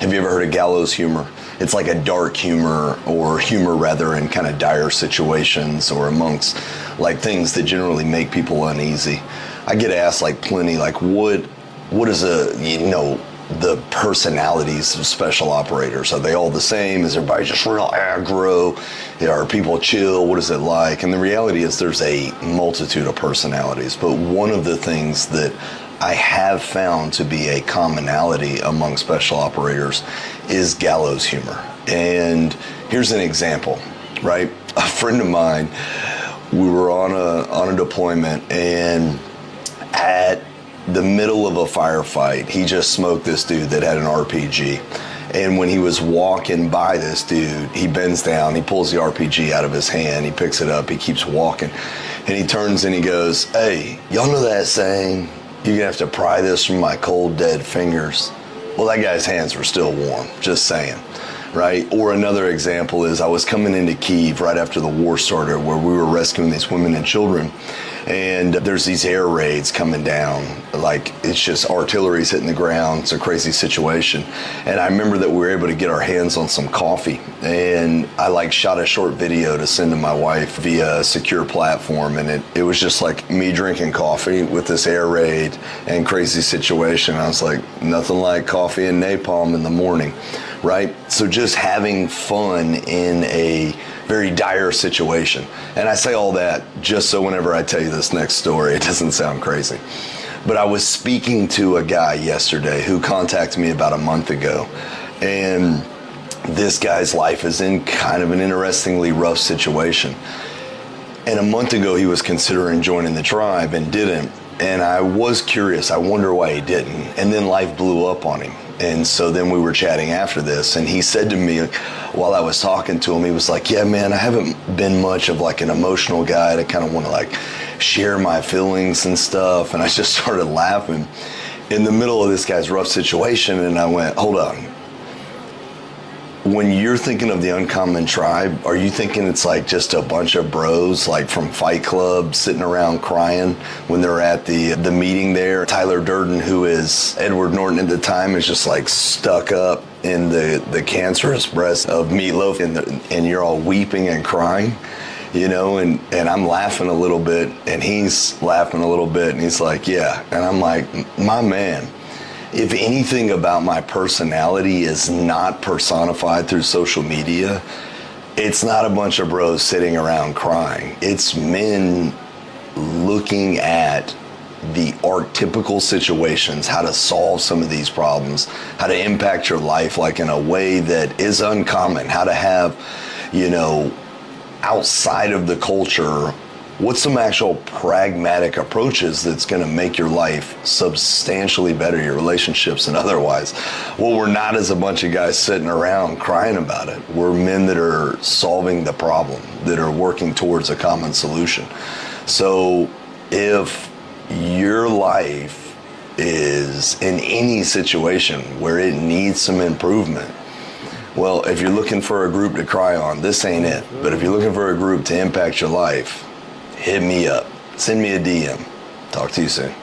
Have you ever heard of gallows humor? It's like a dark humor, or humor rather, in kind of dire situations or amongst like things that generally make people uneasy. I get asked like plenty, like what is the personalities of special operators? Are they all the same? Is everybody just real aggro? Are people chill? What is it like? And the reality is there's a multitude of personalities, but one of the things that I have found to be a commonality among special operators is gallows humor. And here's an example, right? A friend of mine, we were on a deployment, and at the middle of a firefight, he just smoked this dude that had an RPG. And when he was walking by this dude, he bends down, he pulls the RPG out of his hand, he picks it up, he keeps walking, and he turns and he goes, "Hey, y'all know that saying, you're gonna have to pry this from my cold, dead fingers?" Well, that guy's hands were still warm, just saying, right? Or another example is I was coming into Kyiv right after the war started, where we were rescuing these women and children, and there's these air raids coming down, like it's just artillery's hitting the ground. It's a crazy situation. And I remember that we were able to get our hands on some coffee, and I like shot a short video to send to my wife via a secure platform, and it was just like me drinking coffee with this air raid and crazy situation. I was like, nothing like coffee and napalm in the morning, right? So just having fun in a very dire situation. And I say all that just so whenever I tell you this next story, it doesn't sound crazy. But I was speaking to a guy yesterday who contacted me about a month ago, and this guy's life is in kind of an interestingly rough situation. And a month ago, he was considering joining the tribe and didn't. And I was curious, I wonder why he didn't. And then life blew up on him. And so then we were chatting after this, and he said to me while I was talking to him, he was like, "Yeah, man, I haven't been much of like an emotional guy to kind of want to like share my feelings and stuff." And I just started laughing in the middle of this guy's rough situation. And I went, "Hold on. When you're thinking of the Uncommon Tribe, are you thinking it's like just a bunch of bros like from Fight Club sitting around crying when they're at the meeting there? Tyler Durden, who is Edward Norton at the time, is just like stuck up in the cancerous breast of Meatloaf, and you're all weeping and crying, you know?" And I'm laughing a little bit, and he's laughing a little bit, and he's like, "Yeah." And I'm like, "My man, if anything about my personality is not personified through social media, it's not a bunch of bros sitting around crying. It's men looking at the archetypical situations, how to solve some of these problems, how to impact your life like in a way that is uncommon, how to have, you know, outside of the culture, what's some actual pragmatic approaches that's going to make your life substantially better, your relationships and otherwise." Well, we're not as a bunch of guys sitting around crying about it. We're men that are solving the problem, that are working towards a common solution. So if your life is in any situation where it needs some improvement, well, if you're looking for a group to cry on, this ain't it. But if you're looking for a group to impact your life, hit me up. Send me a DM. Talk to you soon.